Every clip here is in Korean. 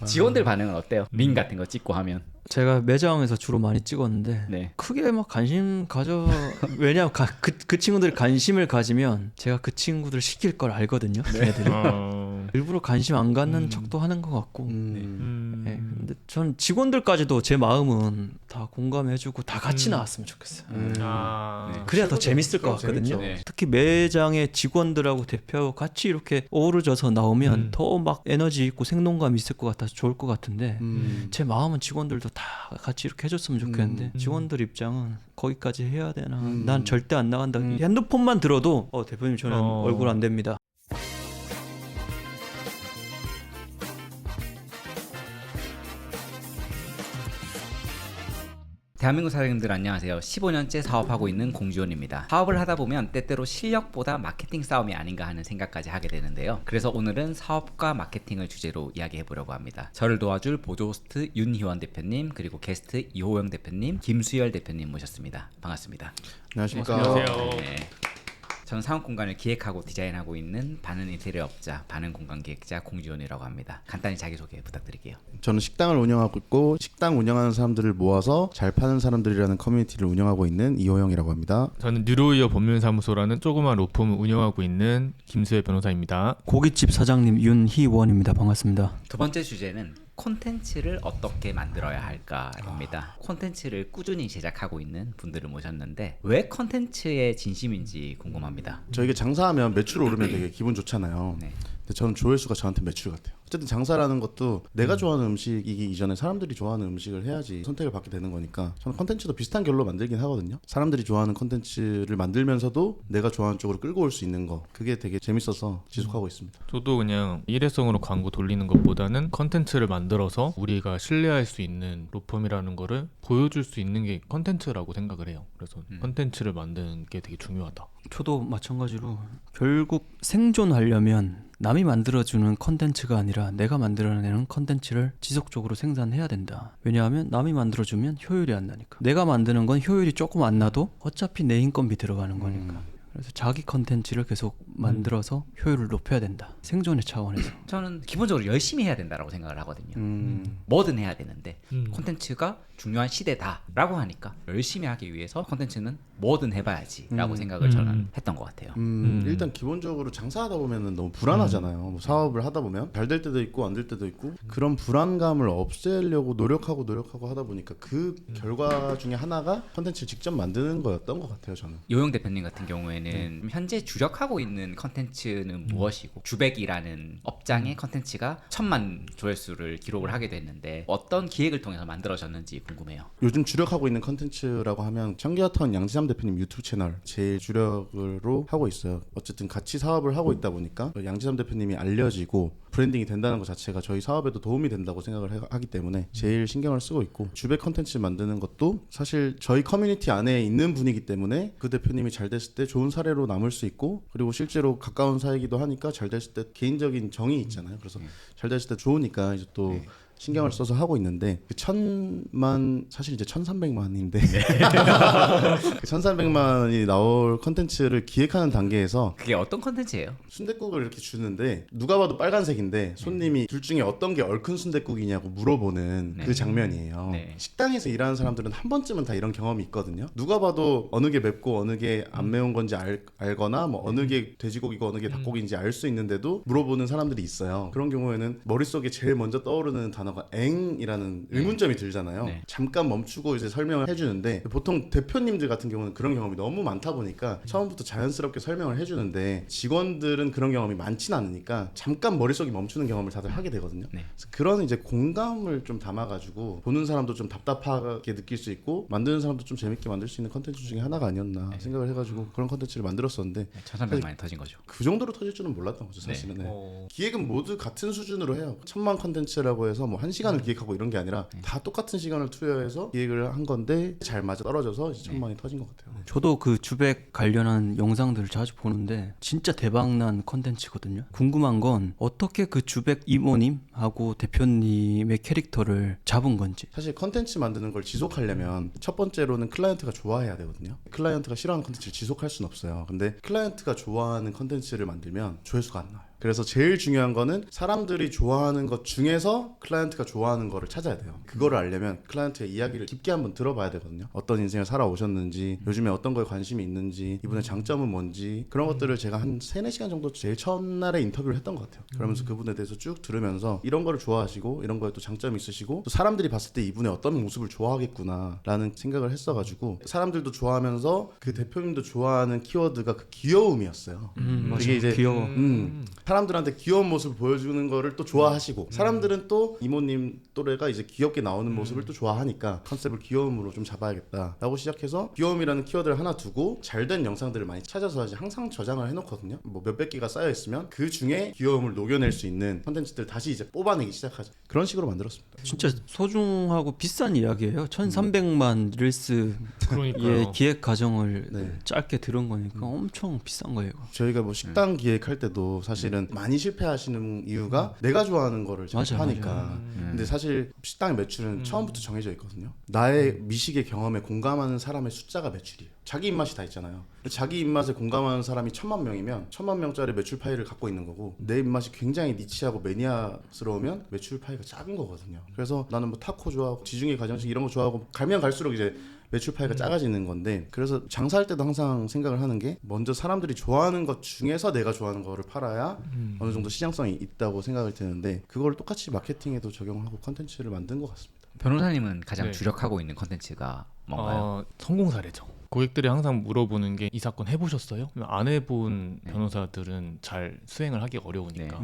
직원들 반응은 어때요? 링 같은 거 찍고 하면. 제가 매장에서 주로 많이 찍었는데 네. 크게 막 관심 가져 왜냐면 그 친구들이 관심을 가지면 제가 그 친구들 시킬 걸 알거든요. 애들이 일부러 관심 안 갖는 척도 하는 것 같고. 네. 근데 전 직원들까지도 제 마음은 다 공감해주고 다 같이 나왔으면 좋겠어요. 네. 그래야 더 재밌을 것 같거든요. 네. 특히 매장의 직원들하고 대표하고 같이 이렇게 어우러져서 나오면 더 막 에너지 있고 생동감 있을 것 같아서 좋을 것 같은데 제 마음은 직원들도 다 같이 이렇게 해줬으면 좋겠는데 직원들 입장은 거기까지 해야 되나? 난 절대 안 나간다. 핸드폰만 들어도 대표님 저는 얼굴 안 됩니다. 대한민국 사장님들 안녕하세요. 15년째 사업하고 있는 공지원입니다. 사업을 하다 보면 때때로 실력보다 마케팅 싸움이 아닌가 하는 생각까지 하게 되는데요. 그래서 오늘은 사업과 마케팅을 주제로 이야기해 보려고 합니다. 저를 도와줄 보조 호스트 윤희원 대표님, 그리고 게스트 이호영 대표님, 김수열 대표님 모셨습니다. 반갑습니다. 안녕하십니까. 안녕하세요. 네. 저는 사업 공간을 기획하고 디자인하고 있는 반은 인테리어 업자, 반은 공간 기획자 공지원이라고 합니다. 간단히 자기소개 부탁드릴게요. 저는 식당을 운영하고 있고 식당 운영하는 사람들을 모아서 잘 파는 사람들이라는 커뮤니티를 운영하고 있는 이호영이라고 합니다. 저는 뉴로이어 법률사무소라는 조그만 로펌을 운영하고 있는 김수혜 변호사입니다. 고깃집 사장님 윤희원입니다. 반갑습니다. 두 번째 주제는 콘텐츠를 어떻게 만들어야 할까입니다. 콘텐츠를 꾸준히 제작하고 있는 분들을 모셨는데 왜 콘텐츠에 진심인지 궁금합니다. 저희가 장사하면 매출 오르면 되게 기분 좋잖아요. 네. 근데 저는 조회수가 저한테 매출 같아요. 어쨌든 장사라는 것도 내가 좋아하는 음식이기 이전에 사람들이 좋아하는 음식을 해야지 선택을 받게 되는 거니까 저는 콘텐츠도 비슷한 결로 만들긴 하거든요. 사람들이 좋아하는 콘텐츠를 만들면서도 내가 좋아하는 쪽으로 끌고 올 수 있는 거, 그게 되게 재밌어서 지속하고 있습니다. 저도 그냥 일회성으로 광고 돌리는 것보다는 컨텐츠를 만들어서 우리가 신뢰할 수 있는 로펌이라는 거를 보여줄 수 있는 게 컨텐츠라고 생각을 해요. 그래서 컨텐츠를 만드는 게 되게 중요하다. 저도 마찬가지로 결국 생존하려면 남이 만들어주는 컨텐츠가 아니라 내가 만들어내는 컨텐츠를 지속적으로 생산해야 된다. 왜냐하면 남이 만들어주면 효율이 안 나니까. 내가 만드는 건 효율이 조금 안 나도 어차피 내 인건비 들어가는 거니까. 그래서 자기 컨텐츠를 계속 만들어서 효율을 높여야 된다. 생존의 차원에서. 저는 기본적으로 열심히 해야 된다고 생각을 하거든요. 뭐든 해야 되는데 콘텐츠가 중요한 시대다라고 하니까 열심히 하기 위해서 콘텐츠는 뭐든 해봐야지라고 생각을 저는 했던 것 같아요. 일단 기본적으로 장사하다 보면은 너무 불안하잖아요. 뭐 사업을 하다 보면 잘 될 때도 있고 안 될 때도 있고 그런 불안감을 없애려고 노력하고 하다 보니까 그 결과 중에 하나가 콘텐츠를 직접 만드는 거였던 것 같아요. 저는. 이호영 대표님 같은 경우에는 현재 주력하고 있는 컨텐츠는 무엇이고 주백이라는 업장의 컨텐츠가 1000만 조회수를 기록을 하게 됐는데 어떤 기획을 통해서 만들어졌는지 궁금해요. 요즘 주력하고 있는 컨텐츠라고 하면 청계화타운 양지삼 대표님 유튜브 채널 제일 주력으로 하고 있어요. 어쨌든 같이 사업을 하고 있다 보니까 양지삼 대표님이 알려지고 브랜딩이 된다는 것 자체가 저희 사업에도 도움이 된다고 생각을 하기 때문에 제일 신경을 쓰고 있고 주백 컨텐츠 만드는 것도 사실 저희 커뮤니티 안에 있는 분이기 때문에 그 대표님이 잘 됐을 때 좋은 사례로 남을 수 있고 그리고 실제로 가까운 사이기도 하니까 잘 됐을 때 개인적인 정이 있잖아요. 그래서 잘 됐을 때 좋으니까 이제 또 신경을 써서 하고 있는데 그 1000만 사실 이제 1300만인데 그 1300만이 나올 컨텐츠를 기획하는 단계에서 그게 어떤 컨텐츠예요? 순댓국을 이렇게 주는데 누가 봐도 빨간색인데 손님이 둘 중에 어떤 게 얼큰 순댓국이냐고 물어보는 그 장면이에요. 네. 식당에서 일하는 사람들은 한 번쯤은 다 이런 경험이 있거든요. 누가 봐도 어느 게 맵고 어느 게 안 매운 건지 알거나 뭐 어느 게 돼지고기고 어느 게 닭고기인지 알 수 있는데도 물어보는 사람들이 있어요. 그런 경우에는 머릿속에 제일 먼저 떠오르는 단어가 엥이라는 의문점이 들잖아요. 네. 잠깐 멈추고 이제 설명을 해주는데 보통 대표님들 같은 경우는 그런 경험이 너무 많다 보니까 처음부터 자연스럽게 설명을 해주는데 직원들은 그런 경험이 많진 않으니까 잠깐 머릿속이 멈추는 경험을 다들 하게 되거든요. 네. 그래서 그런 이제 공감을 좀 담아가지고 보는 사람도 좀 답답하게 느낄 수 있고 만드는 사람도 좀 재밌게 만들 수 있는 컨텐츠 중에 하나가 아니었나 생각을 해가지고 그런 컨텐츠를 만들었었는데 1300만이 터진 거죠. 그 정도로 터질 줄은 몰랐던 거죠 사실은. 네. 기획은 모두 같은 수준으로 해요. 1000만 컨텐츠라고 해서 뭐 1시간을 기획하고 이런 게 아니라 다 똑같은 시간을 투여해서 기획을 한 건데 잘 맞아 떨어져서 이제 1000만이 터진 것 같아요. 저도 그 주백 관련한 영상들을 자주 보는데 진짜 대박난 컨텐츠거든요. 궁금한 건 어떻게 그 주백 이모님하고 대표님의 캐릭터를 잡은 건지. 사실 컨텐츠 만드는 걸 지속하려면 첫 번째로는 클라이언트가 좋아해야 되거든요. 클라이언트가 싫어하는 컨텐츠를 지속할 수는 없어요. 근데 클라이언트가 좋아하는 컨텐츠를 만들면 조회수가 안 나와요. 그래서 제일 중요한 거는 사람들이 좋아하는 것 중에서 클라이언트가 좋아하는 거를 찾아야 돼요. 그거를 알려면 클라이언트의 이야기를 깊게 한번 들어봐야 되거든요. 어떤 인생을 살아오셨는지, 요즘에 어떤 거에 관심이 있는지, 이분의 장점은 뭔지, 그런 것들을 제가 한 3-4시간 정도 제일 첫날에 인터뷰를 했던 것 같아요. 그러면서 그분에 대해서 쭉 들으면서 이런 거를 좋아하시고 이런 거에 또 장점이 있으시고 또 사람들이 봤을 때 이분의 어떤 모습을 좋아하겠구나 라는 생각을 했어가지고 사람들도 좋아하면서 그 대표님도 좋아하는 키워드가 그 귀여움이었어요. 맞아. 이게 이제 귀여워. 사람들한테 귀여운 모습을 보여주는 거를 또 좋아하시고 사람들은 또 이모님 또래가 이제 귀엽게 나오는 모습을 또 좋아하니까 컨셉을 귀여움으로 좀 잡아야겠다라고 시작해서 귀여움이라는 키워드를 하나 두고 잘된 영상들을 많이 찾아서 이제 항상 저장을 해놓거든요. 뭐 몇백 개가 쌓여 있으면 그 중에 귀여움을 녹여낼 수 있는 컨텐츠들 다시 이제 뽑아내기 시작하죠. 그런 식으로 만들었습니다. 진짜 소중하고 비싼 이야기예요. 1,300만 릴스의 그러니까요. 기획 과정을 네. 짧게 들은 거니까 엄청 비싼 거예요. 이거. 저희가 뭐 식당 기획할 때도 사실은 많이 실패하시는 이유가 내가 좋아하는 거를 맞아, 하니까. 근데 사실 식당의 매출은 처음부터 정해져 있거든요. 나의 미식의 경험에 공감하는 사람의 숫자가 매출이에요. 자기 입맛이 다 있잖아요. 자기 입맛에 공감하는 사람이 1,000만 명이면 1,000만 명짜리 매출 파이를 갖고 있는 거고 내 입맛이 굉장히 니치하고 매니아스러우면 매출 파이가 작은 거거든요. 그래서 나는 뭐 타코 좋아하고 지중해 가정식 이런 거 좋아하고 가면 갈수록 이제 매출 파이가 작아지는 건데 그래서 장사할 때도 항상 생각을 하는 게 먼저 사람들이 좋아하는 것 중에서 내가 좋아하는 거를 팔아야 어느 정도 시장성이 있다고 생각을 드는데 그걸 똑같이 마케팅에도 적용하고 컨텐츠를 만든 것 같습니다. 변호사님은 가장 네. 주력하고 있는 컨텐츠가 뭔가요? 성공 사례죠. 고객들이 항상 물어보는 게 이 사건 해보셨어요? 안 해본 변호사들은 잘 수행을 하기 어려우니까.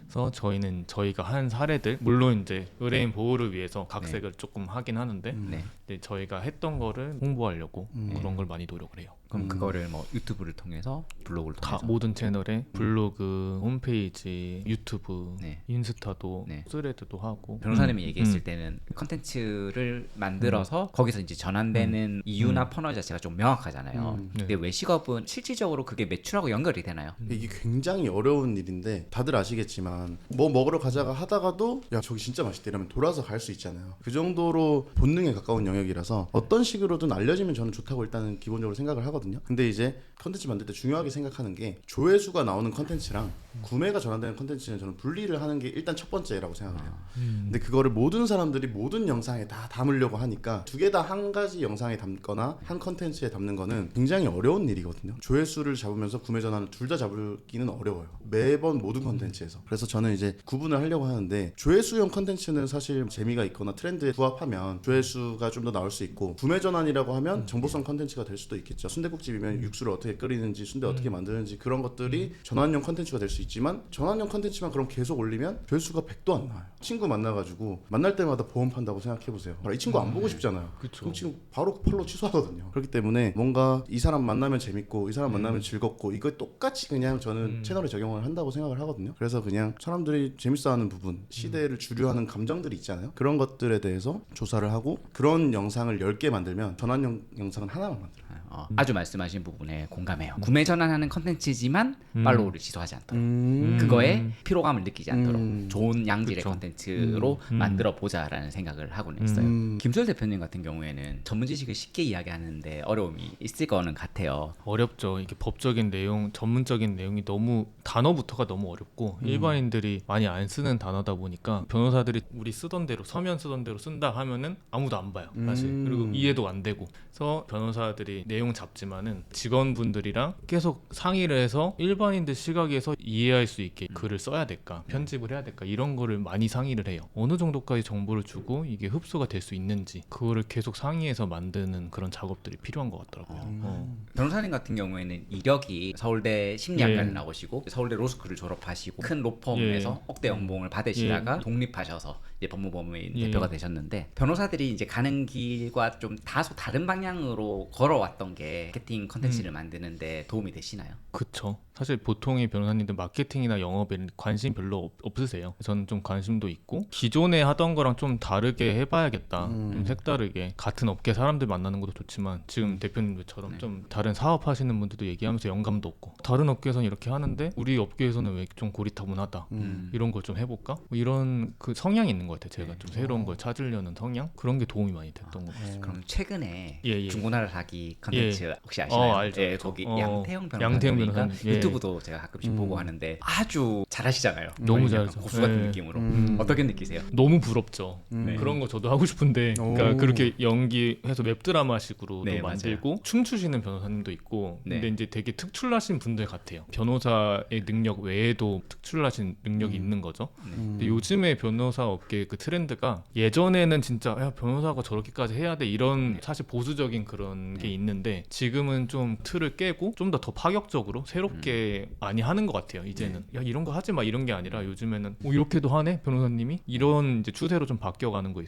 그래서 저희는 저희가 한 사례들 물론 이제 의뢰인 보호를 위해서 각색을 조금 하긴 하는데 네. 근데 저희가 했던 거를 홍보하려고 그런 걸 많이 노력을 해요. 그럼 그거를 뭐 유튜브를 통해서 블로그를 다 통해서 모든 채널에 블로그, 홈페이지, 유튜브, 네. 인스타도 네. 스레드도 하고 변호사님이 얘기했을 때는 컨텐츠를 만들어서 거기서 이제 전환되는 이유나 퍼널 자체가 좀 명확하잖아요. 근데 외식업은 실질적으로 그게 매출하고 연결이 되나요? 이게 굉장히 어려운 일인데 다들 아시겠지만 뭐 먹으러 가자가 하다가도 야 저기 진짜 맛있다 이러면 돌아서 갈 수 있잖아요. 그 정도로 본능에 가까운 영역이라서 어떤 식으로든 알려지면 저는 좋다고 일단은 기본적으로 생각을 하거든요. 근데 이제 컨텐츠 만들 때 중요하게 생각하는 게 조회수가 나오는 컨텐츠랑 구매가 전환되는 컨텐츠는 저는 분리를 하는 게 일단 첫 번째라고 생각을 해요. 근데 그거를 모든 사람들이 모든 영상에 다 담으려고 하니까 두 개 다 한 가지 영상에 담거나 한 컨텐츠에 담는 거는 굉장히 어려운 일이거든요. 조회수를 잡으면서 구매 전환을 둘 다 잡기는 어려워요. 매번 모든 컨텐츠에서. 그래서 저는 이제 구분을 하려고 하는데 조회수용 컨텐츠는 사실 재미가 있거나 트렌드에 부합하면 조회수가 좀 더 나올 수 있고 구매 전환이라고 하면 정보성 컨텐츠가 될 수도 있겠죠. 순댓국집이면 육수를 어떻게 끓이는지 순대 어떻게 만드는지 그런 것들이 전환용 컨텐츠가 될 수 있지만 전환용 컨텐츠만 그럼 계속 올리면 조회수가 100도 안 나와요. 친구 만나가지고 만날 때마다 보험 판다고 생각해보세요. 이 친구 안 보고 싶잖아요. 그럼 친구 바로 팔로우 취소하거든요. 그렇기 때문에 뭔가 이 사람 만나면 재밌고 이 사람 만나면 즐겁고 이거 똑같이 그냥 저는 채널에 적용을 한다고 생각을 하거든요. 그래서 그냥 사람들이 재밌어하는 부분, 시대를 주류하는 감정들이 있잖아요. 그런 것들에 대해서 조사를 하고 그런 영상을 10개 만들면 전환용 영상은 하나만 만들어요. 아주 말씀하신 부분에 공감해요. 구매 전환하는 컨텐츠지만 팔로우를 취소하지 않도록 그거에 피로감을 느끼지 않도록 좋은 양질의 컨텐츠로 만들어 보자라는 생각을 하고는 있어요. 김소열 대표님 같은 경우에는 전문 지식을 쉽게 이야기하는데 어려움이 있을 거는 같아요. 어렵죠. 이게 법적인 내용, 전문적인 내용이 너무 단어부터가 너무 어렵고 일반인들이 많이 안 쓰는 단어다 보니까 변호사들이 우리 쓰던 대로 서면 쓰던 대로 쓴다 하면은 아무도 안 봐요. 사실. 그리고 이해도 안 되고. 그래서 변호사들이 내용 잡지만은 직원분들이랑 계속 상의를 해서 일반인들 시각에서 이해할 수 있게 글을 써야 될까, 편집을 해야 될까 이런 거를 많이 상의를 해요. 어느 정도까지 정보를 주고 이게 흡수가 될 수 있는지 그거를 계속 상의해서 만드는 그런 작업들이 필요한 것 같더라고요. 변호사님 같은 경우에는 이력이 서울대 심리학과를 나오시고 서울대 로스쿨을 졸업하시고 큰 로펌에서 억대 연봉을 받으시다가 독립하셔서 이제 법무법인 대표가 되셨는데 변호사들이 이제 가는 길과 좀 다소 다른 방향으로 걸어왔던 게 마케팅 컨텐츠를 만드는데 도움이 되시나요? 그쵸. 사실 보통의 변호사님들 마케팅이나 영업에 관심 별로 없으세요. 저는 좀 관심도 있고 기존에 하던 거랑 좀 다르게 해봐야겠다. 좀 색다르게 같은 업계 사람들 만나는 것도 좋지만 지금 대표님들처럼 좀 다른 사업하시는 분들도 얘기하면서 영감도 없고 다른 업계에서는 이렇게 하는데 우리 업계에서는 왜 좀 고리타분하다. 이런 걸 좀 해볼까? 뭐 이런 그 성향이 있는 것 같아요. 제가 좀 새로운 걸 찾으려는 성향? 그런 게 도움이 많이 됐던 것 같아요. 그럼 최근에 예. 중고나라 사기 컨텐츠 혹시 아시나요? 알죠, 예, 알죠. 거기 양태형 양태형 변호사님, 예. 유튜브도 제가 가끔씩 보고 하는데 아주 잘하시잖아요. 너무 약간 잘하죠. 고수 같은 예. 느낌으로. 어떻게 느끼세요? 너무 부럽죠. 네. 그런 거 저도 하고 싶은데 그러니까 오. 그렇게 연기해서 웹드라마식으로도 네, 만들고 춤추시는 변호사님도 있고 네. 근데 이제 되게 특출나신 분들 같아요. 변호사의 능력 외에도 특출나신 능력이 있는 거죠. 근데 요즘에 변호사 업계 그 트렌드가 예전에는 진짜 야, 변호사가 저렇게까지 해야 돼 이런 사실 보수적인 그런 게 있는데 지금은 좀 틀을 깨고 좀 더 파격적으로 새롭게 많이 하는 것 같아요. 이제는 야 이런 거 하지 마 이런 게 아니라 요즘에는 이렇게도 하네 변호사님이 이런 이제 추세로 좀 바뀌어가는 거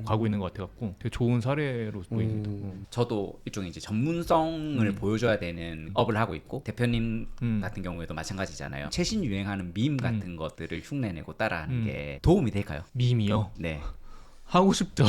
가고 있는 것 같아갖고 되게 좋은 사례로 보입니다. 저도 일종의 이제 전문성을 보여줘야 되는 업을 하고 있고 대표님 같은 경우에도 마찬가지잖아요. 최신 유행하는 밈 같은 것들을 흉내내고 따라하는 게 도움이 될까요? 밈이요? 네. 하고 싶죠.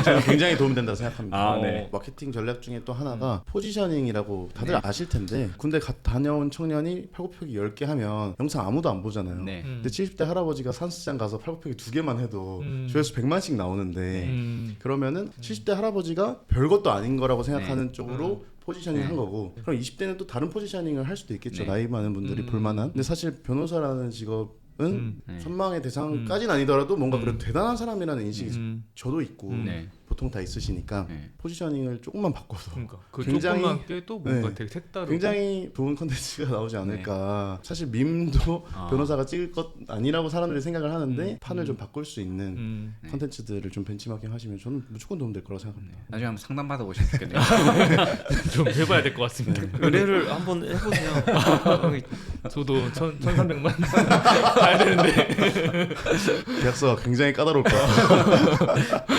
저는 굉장히 도움이 된다고 생각합니다. 아, 네. 마케팅 전략 중에 또 하나가 포지셔닝이라고 다들 아실 텐데 군대 다녀온 청년이 팔굽혀펴기 10개 하면 영상 아무도 안 보잖아요. 네. 근데 70대 할아버지가 산수장 가서 팔굽혀펴기 2개만 해도 조회수 100만씩 나오는데 그러면은 70대 할아버지가 별것도 아닌 거라고 생각하는 쪽으로 포지셔닝 한 거고 그럼 20대는 또 다른 포지셔닝을 할 수도 있겠죠. 네. 나이 많은 분들이 볼만한. 근데 사실 변호사라는 직업은 선망의 대상까지는 아니더라도 뭔가 그래도 대단한 사람이라는 인식이 저도 있고 네. 보통 다 있으시니까 네. 포지셔닝을 조금만 바꿔서 그러니까 그 굉장히- 조금만 깨도 뭔가 네. 되게 색다르고 굉장히 좋은 컨텐츠가 나오지 않을까. 사실 밈도 변호사가 찍을 것 아니라고 사람들이 생각을 하는데 판을 좀 바꿀 수 있는 컨텐츠들을 좀 벤치마킹 하시면 저는 무조건 도움 될 거라고 생각합니다. 나중에 한번 상담 받아보시면 좋겠네요. 좀 해봐야 될 것 같습니다. 의뢰를 한번 해보세요. 저도 1,300만 가야 되는데 계약서가 굉장히 까다로울 것 같아요.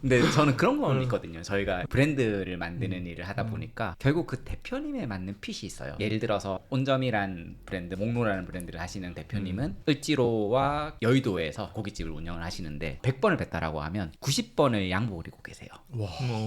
근데 저는 그런 건 있거든요. 저희가 브랜드를 만드는 일을 하다 보니까 결국 그 대표님에 맞는 핏이 있어요. 예를 들어서 온점이란 브랜드, 목로라는 브랜드를 하시는 대표님은 을지로와 여의도에서 고깃집을 운영을 하시는데 100번을 뵀다라고 하면 90번을 양복을 입고 계세요.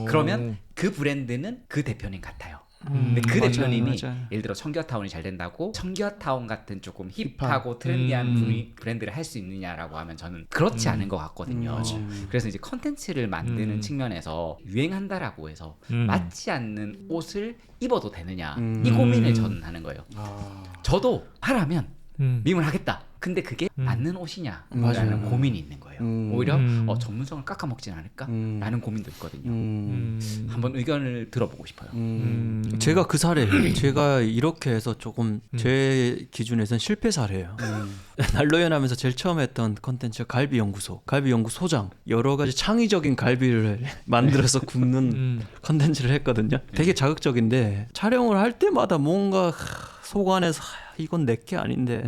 그러면 그 브랜드는 그 대표님 같아요. 근데 그 맞아요, 대표님이 맞아요. 예를 들어 청기화타운이 잘 된다고 청기화타운 같은 조금 힙하고 트렌디한 브랜드를 할 수 있느냐라고 하면 저는 그렇지 않은 것 같거든요. 그래서 이제 컨텐츠를 만드는 측면에서 유행한다라고 해서 맞지 않는 옷을 입어도 되느냐 이 고민을 저는 하는 거예요. 저도 하라면 밈을 하겠다. 근데 그게 맞는 옷이냐라는 맞아요. 고민이 있는 거예요. 오히려 전문성을 깎아먹진 않을까? 라는 고민도 있거든요. 한번 의견을 들어보고 싶어요. 제가 그 사례예요. 제가 이렇게 해서 조금 제 기준에서는 실패 사례예요. 난로연하면서 제일 처음 했던 컨텐츠 갈비연구소, 갈비연구소장 여러 가지 창의적인 갈비를 만들어서 굽는 컨텐츠를 했거든요. 되게 자극적인데 촬영을 할 때마다 뭔가 속 안에서 이건 내게 아닌데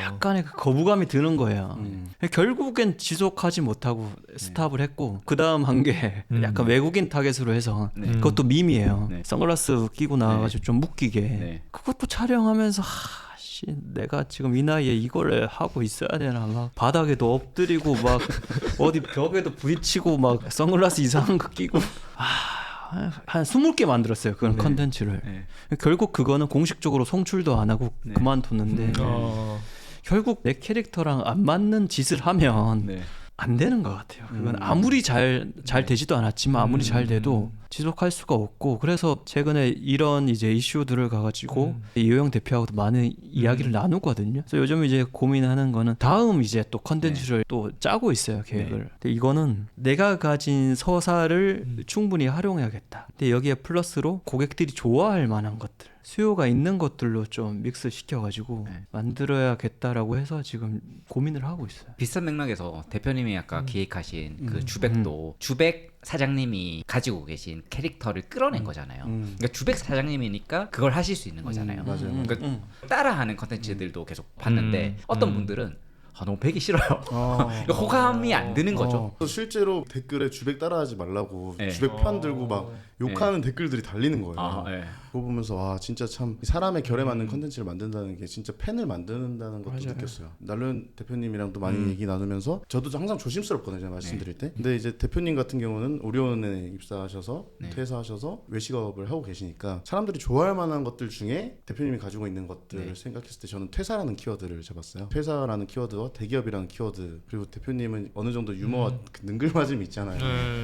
약간의 그 거부감이 드는 거예요. 결국엔 지속하지 못하고 스탑을 했고 그 다음 한 게 약간 외국인 타겟으로 해서 그것도 밈이에요. 네. 선글라스 끼고 나와가지고 좀 웃기게 네. 그것도 촬영하면서 씨, 내가 지금 이 나이에 이걸 하고 있어야 되나 막 바닥에도 엎드리고 막 어디 벽에도 부딪히고 막 선글라스 이상한 거 끼고 한 20개 만들었어요. 그런 컨텐츠를. 네. 결국 그거는 공식적으로 송출도 안 하고 그만뒀는데 결국 내 캐릭터랑 안 맞는 짓을 하면 네. 안 되는 것 같아요. 그건 아무리 잘 되지도 않았지만 아무리 잘 돼도 지속할 수가 없고 그래서 최근에 이런 이제 이슈들을 가가지고 이효영 대표하고도 많은 이야기를 나누거든요. 그래서 요즘 이제 고민하는 거는 다음 이제 또 컨텐츠를 또 짜고 있어요 계획을. 근데 이거는 내가 가진 서사를 충분히 활용해야겠다. 근데 여기에 플러스로 고객들이 좋아할 만한 것들. 수요가 있는 것들로 좀 믹스 시켜가지고 만들어야겠다라고 해서 지금 고민을 하고 있어요. 비슷한 맥락에서 대표님이 아까 기획하신 그 주백도 주백 사장님이 가지고 계신 캐릭터를 끌어낸 거잖아요. 그러니까 주백 사장님이니까 그걸 하실 수 있는 거잖아요. 맞아요. 그러니까 따라하는 컨텐츠들도 계속 봤는데 어떤 분들은 너무 배기 싫어요. 호감이 안 드는 거죠. 실제로 댓글에 주백 따라하지 말라고 네. 주백 편 들고 막 욕하는 댓글들이 달리는 거예요. 네. 그거 보면서 와 진짜 참 사람의 결에 맞는 컨텐츠를 만든다는 게 진짜 팬을 만든다는 것도 맞아요. 느꼈어요. 날론 대표님이랑도 많이 얘기 나누면서 저도 항상 조심스럽거든요, 제가 말씀드릴 때. 근데 이제 대표님 같은 경우는 오리온에 입사하셔서 퇴사하셔서 외식업을 하고 계시니까 사람들이 좋아할 만한 것들 중에 대표님이 가지고 있는 것들을 생각했을 때 저는 퇴사라는 키워드를 잡았어요. 퇴사라는 키워드와 대기업이라는 키워드, 그리고 대표님은 어느 정도 유머와 그 능글맞음이 있잖아요.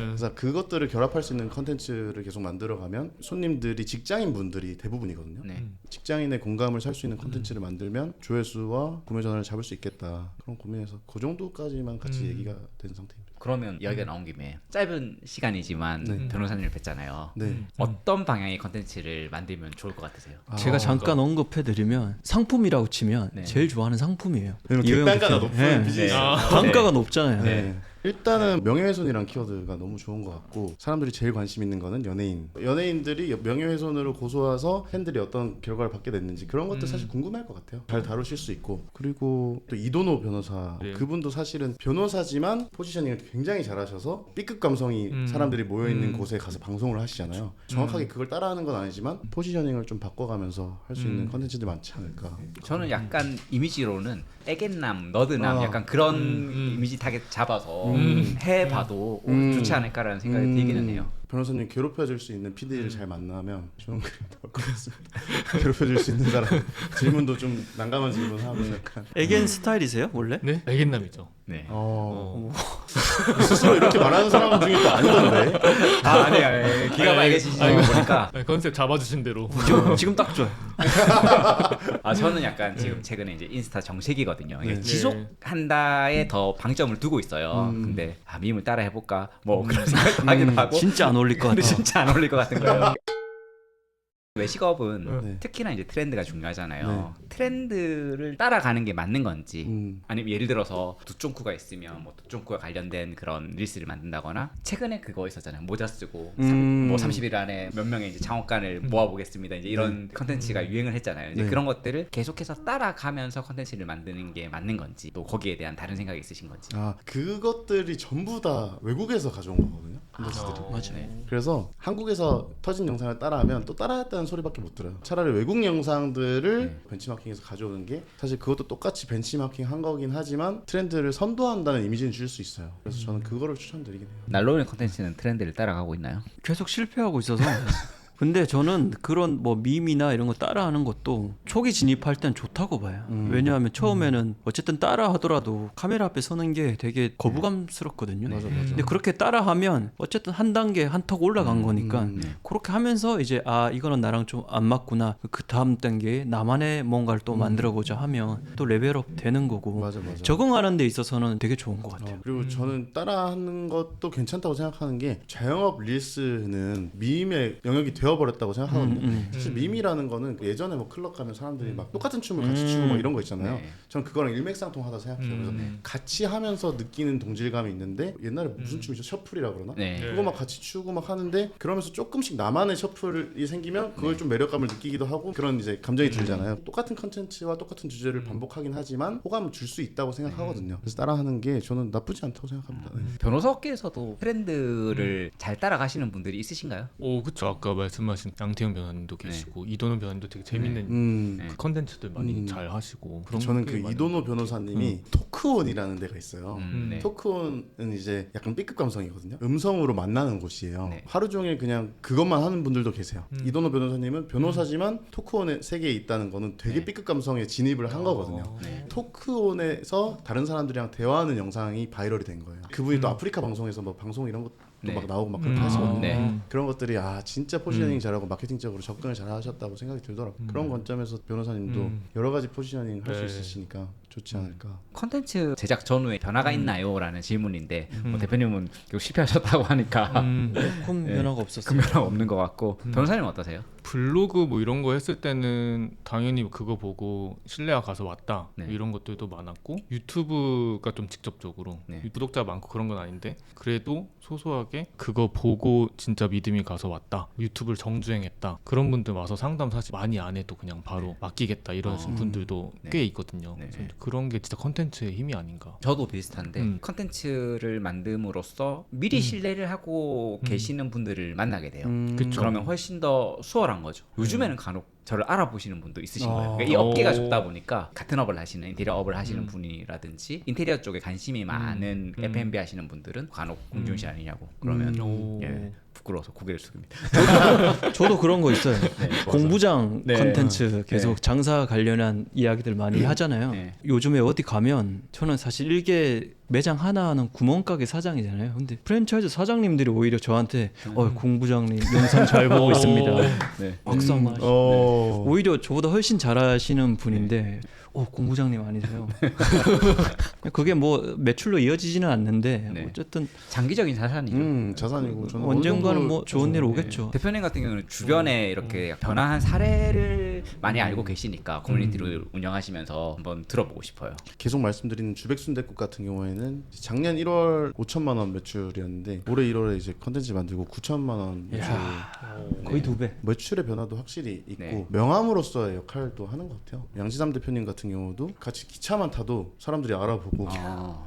그래서 그것들을 결합할 수 있는 컨텐츠를 계속 만들어가면 손님들이 직장인 분들이 대부분이거든요. 네. 직장인의 공감을 살 수 있는 컨텐츠를 만들면 조회수와 구매 전화를 잡을 수 있겠다. 그런 고민에서 그 정도까지만 같이 얘기가 된 상태입니다. 그러면 이야기가 나온 김에 짧은 시간이지만 네. 변호사님을 뵀잖아요. 네. 어떤 방향의 컨텐츠를 만들면 좋을 것 같으세요? 제가 잠깐 언급해드리면 상품이라고 치면 네. 제일 좋아하는 상품이에요. 왜냐면 이호영 객단가가 대표님. 높은 네. 비즈니스. 단가가 높잖아요. 네. 일단은 명예훼손이란 키워드가 너무 좋은 것 같고 사람들이 제일 관심 있는 거는 연예인들이 명예훼손으로 고소해서 팬들이 어떤 결과를 받게 됐는지 그런 것들 사실 궁금할 것 같아요. 잘 다루실 수 있고 그리고 또 이도노 변호사 네. 그분도 사실은 변호사지만 포지셔닝을 굉장히 잘하셔서 B급 감성이 사람들이 모여있는 곳에 가서 방송을 하시잖아요. 정확하게 그걸 따라하는 건 아니지만 포지셔닝을 좀 바꿔가면서 할 수 있는 컨텐츠들이 많지 않을까. 저는 약간 이미지로는 애견남, 너드남 약간 그런 이미지 타겟 잡아서 해봐도 좋지 않을까라는 생각이 들기는 해요. 변호사님 괴롭혀줄 수 있는 PD를 잘 만나면 좋은 그림 나올 것 같습니다. 괴롭혀줄 수 있는 사람 질문도 좀 난감한 질문하고 약간 애견 스타일이세요 원래? 네? 애견남이죠. 네. 스스로 이렇게 말하는 사람 중에 또 아니던데. 아니에요. 기가 막히시는 거 보니까. 아니, 컨셉 잡아주신 대로. 지금 딱 좋아요. 저는 약간 지금 최근에 이제 인스타 정책이거든요. 이게 네. 지속한다에 더 방점을 두고 있어요. 근데 밈을 따라 해볼까? 뭐 그런 생각도 하기도 하고. 진짜 안 어울릴 것 근데 같아. 진짜 안 어울릴 것 같은 거예요. 외식업은 네. 특히나 이제 트렌드가 중요하잖아요. 트렌드를 따라가는 게 맞는 건지 아니면 예를 들어서 두쫑쿠가 있으면 뭐 두쫑쿠와 관련된 그런 릴스를 만든다거나 최근에 그거 있었잖아요. 모자 쓰고 뭐 30일 안에 몇 명의 이제 창업관을 모아보겠습니다. 이제 이런 컨텐츠가 유행을 했잖아요. 이제 네. 그런 것들을 계속해서 따라가면서 컨텐츠를 만드는 게 맞는 건지 또 거기에 대한 다른 생각이 있으신 건지. 그것들이 전부 다 외국에서 가져온 거거든요. 컨텐츠들이. 맞아요. 그래서 한국에서 터진 영상을 따라하면 또 따라했다는 소리밖에 못 들어요. 차라리 외국 영상들을 벤치마킹해서 가져오는 게 사실 그것도 똑같이 벤치마킹 한 거긴 하지만 트렌드를 선도한다는 이미지는 줄 수 있어요. 그래서 저는 그거를 추천드리긴 해요. 날로의 컨텐츠는 트렌드를 따라가고 있나요? 계속 실패하고 있어서. 근데 저는 그런 뭐 밈이나 이런 거 따라하는 것도 초기 진입할 땐 좋다고 봐요. 왜냐하면 처음에는 어쨌든 따라 하더라도 카메라 앞에 서는 게 되게 거부감스럽거든요. 맞아. 근데 그렇게 따라하면 어쨌든 한 단계 한 턱 올라간 거니까 그렇게 하면서 이제 이거는 나랑 좀 안 맞구나. 그 다음 단계에 나만의 뭔가를 또 만들어보자 하면 또 레벨업 되는 거고 맞아. 적응하는 데 있어서는 되게 좋은 것 같아요. 그리고 저는 따라하는 것도 괜찮다고 생각하는 게 자영업 릴스는 밈의 영역이 되어버렸다고 생각하거든요. 사실 밈이라는 거는 예전에 뭐 클럽 가면 사람들이 막 똑같은 춤을 같이 추고 막 이런 거 있잖아요. 네. 저는 그거랑 일맥상통하다 생각해요. 그래서 같이 하면서 느끼는 동질감이 있는데 옛날에 무슨 춤이죠? 셔플이라고 그러나? 네. 그거 막 같이 추고 막 하는데 그러면서 조금씩 나만의 셔플이 생기면 그걸 좀 매력감을 느끼기도 하고 그런 이제 감정이 들잖아요. 똑같은 컨텐츠와 똑같은 주제를 반복하긴 하지만 호감을 줄 수 있다고 생각하거든요. 그래서 따라하는 게 저는 나쁘지 않다고 생각합니다. 네. 변호사업계에서도 트렌드를 잘 따라가시는 분들이 있으신가요? 오, 그쵸. 아까 말씀하신 양태형 변호사님도 계시고 이도노 변호사님도 되게 재밌는 그 컨텐츠들 많이 잘 하시고. 그런 저는 게 그 많이- 이도노 변호사님이 토크온이라는 데가 있어요. 네. 토크온은 이제 약간 B급 감성이거든요. 음성으로 만나는 곳이에요. 네. 하루 종일 그냥 그것만 하는 분들도 계세요. 이도노 변호사님은 변호사지만 토크온의 세계에 있다는 거는 되게 B급 감성에 진입을 한 거거든요. 네. 토크온에서 다른 사람들이랑 대화하는 영상이 바이럴이 된 거예요. 그분이 또 아프리카 방송에서 뭐 방송 이런 것도 네. 막 나오고 막 그렇게 하시거든요. 네. 그런 것들이 진짜 포지셔닝 잘하고 마케팅적으로 접근을 잘 하셨다고 생각이 들더라고요. 그런 관점에서 변호사님도 여러 가지 포지셔닝 할 수 네. 있으시니까 좋지 않을까. 컨텐츠 제작 전후에 변화가 있나요? 라는 질문인데 뭐 대표님은 결국 실패하셨다고 하니까 큰 변화가 없었어요. 큰 변화 없는 것 같고 변호사님 어떠세요? 블로그 뭐 이런 거 했을 때는 당연히 그거 보고 신뢰가 가서 왔다 네. 이런 것들도 많았고 유튜브가 좀 직접적으로 네. 구독자 많고 그런 건 아닌데 그래도 소소하게 그거 보고 진짜 믿음이 가서 왔다 유튜브를 정주행했다 그런 분들 와서 상담 사실 많이 안 해도 그냥 바로 맡기겠다 이러신 분들도 네. 꽤 있거든요. 네. 그래서 그런 게 진짜 컨텐츠의 힘이 아닌가. 저도 비슷한데 컨텐츠를 만듦으로써 미리 신뢰를 하고 계시는 분들을 만나게 돼요. 그쵸. 그러면 훨씬 더 수월한 당연한 거죠. 요즘에는 간혹 저를 알아보시는 분도 있으신 아. 거예요. 그러니까 이 업계가 좁다 보니까 같은 업을 하시는 인테리어 업을 하시는 분이라든지 인테리어 쪽에 관심이 많은 F&B 하시는 분들은 간혹 공지훈 씨 아니냐고 그러면 예, 부끄러워서 고개를 숙입니다. 저도 그런 거 있어요. 공부장 네. 컨텐츠 계속 장사 관련한 이야기들 많이 하잖아요. 네. 요즘에 어디 가면 저는 사실 일개 매장 하나하나는 구멍가게 사장이잖아요. 근데 프랜차이즈 사장님들이 오히려 저한테 공부장님 영상 잘 보고 있습니다. 네. 박수 한번 하시죠. 어. 오히려 저보다 훨씬 잘하시는 분인데 공부장님 아니세요? 그게 뭐 매출로 이어지지는 않는데 네. 어쨌든 장기적인 자산이죠. 자산이고 저는 언젠가는 어느 정도 뭐 좋은 일 오겠죠. 대표님 같은 경우는 주변에 이렇게 변화한 사례를 많이 알고 계시니까 커뮤니티를 운영하시면서 한번 들어보고 싶어요. 계속 말씀드리는 주백순댓국 같은 경우에는 작년 1월 5천만 원 매출이었는데 올해 1월에 이제 컨텐츠 만들고 9천만 원 매출. 거의 2배. 매출의 변화도 확실히 있고 네. 명함으로서의 역할도 하는 것 같아요. 양지삼 대표님 같은 경우도 같이 기차만 타도 사람들이 알아보고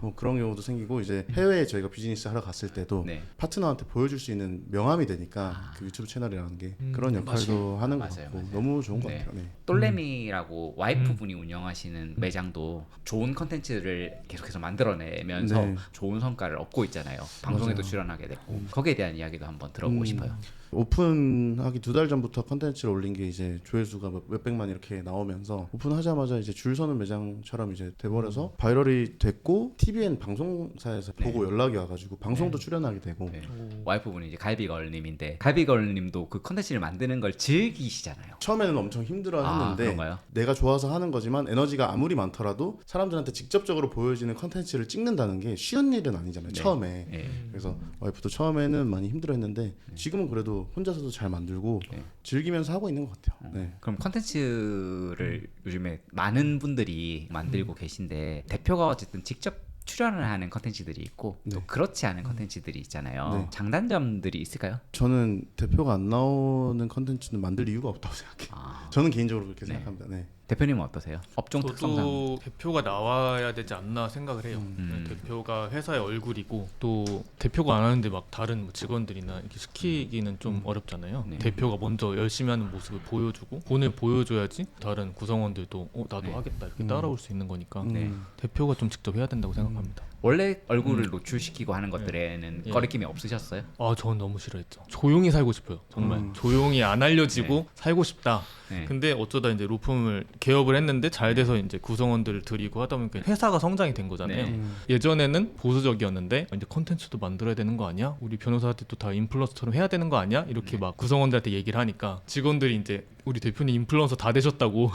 뭐 그런 경우도 생기고 이제 해외에 저희가 비즈니스 하러 갔을 때도 네. 파트너한테 보여줄 수 있는 명함이 되니까 그 유튜브 채널이라는 게 그런 역할도 하는 것 맞아요, 같고 맞아요. 너무 좋은 것 네. 같아요. 네. 똘레미라고 와이프분이 운영하시는 매장도 좋은 컨텐츠를 계속해서 만들어내면서 네. 좋은 성과를 얻고 있잖아요. 방송에도 출연하게 됐고 거기에 대한 이야기도 한번 들어보고 싶어요. 오픈하기 2달 전부터 컨텐츠를 올린 게 이제 조회수가 몇백만 이렇게 나오면서 오픈하자마자 이제 줄 서는 매장처럼 이제 돼버려서 바이럴이 됐고 TVN 방송사에서 보고 연락이 와가지고 방송도 출연하게 되고 네. 와이프분이 이제 갈비걸님인데 갈비걸님도 그 컨텐츠를 만드는 걸 즐기시잖아요. 처음에는 엄청 힘들어했는데 그런가요? 내가 좋아서 하는 거지만 에너지가 아무리 많더라도 사람들한테 직접적으로 보여지는 컨텐츠를 찍는다는 게 쉬운 일은 아니잖아요. 네. 처음에. 네. 그래서 와이프도 처음에는 많이 힘들어했는데 지금은 그래도 혼자서도 잘 만들고 네. 즐기면서 하고 있는 것 같아요. 네. 그럼 컨텐츠를 요즘에 많은 분들이 만들고 계신데 대표가 어쨌든 직접 출연을 하는 컨텐츠들이 있고 또 네. 그렇지 않은 컨텐츠들이 있잖아요. 네. 장단점들이 있을까요? 저는 대표가 안 나오는 컨텐츠는 만들 이유가 없다고 생각해요. 저는 개인적으로 그렇게 네. 생각합니다. 네. 대표님은 어떠세요? 업종 특성상 저도 대표가 나와야 되지 않나 생각을 해요. 네, 대표가 회사의 얼굴이고 또 대표가 안 하는데 막 다른 뭐 직원들이나 이렇게 시키기는 좀 어렵잖아요. 네. 대표가 먼저 열심히 하는 모습을 보여주고 본을 보여줘야지 다른 구성원들도 나도 네. 하겠다 이렇게 따라올 수 있는 거니까 네. 대표가 좀 직접 해야 된다고 생각합니다. 원래 얼굴을 노출시키고 하는 것들에는 예. 꺼리낌이 없으셨어요? 저는 너무 싫어했죠. 조용히 살고 싶어요. 정말 조용히 안 알려지고 네. 살고 싶다. 네. 근데 어쩌다 이제 로펌을 개업을 했는데 잘 돼서 이제 구성원들을 들이고 하다 보니까 회사가 성장이 된 거잖아요. 네. 예전에는 보수적이었는데 이제 컨텐츠도 만들어야 되는 거 아니야? 우리 변호사한테 또 다 인플루언서처럼 해야 되는 거 아니야? 이렇게 막 구성원들한테 얘기를 하니까 직원들이 이제 우리 대표님 인플루언서 다 되셨다고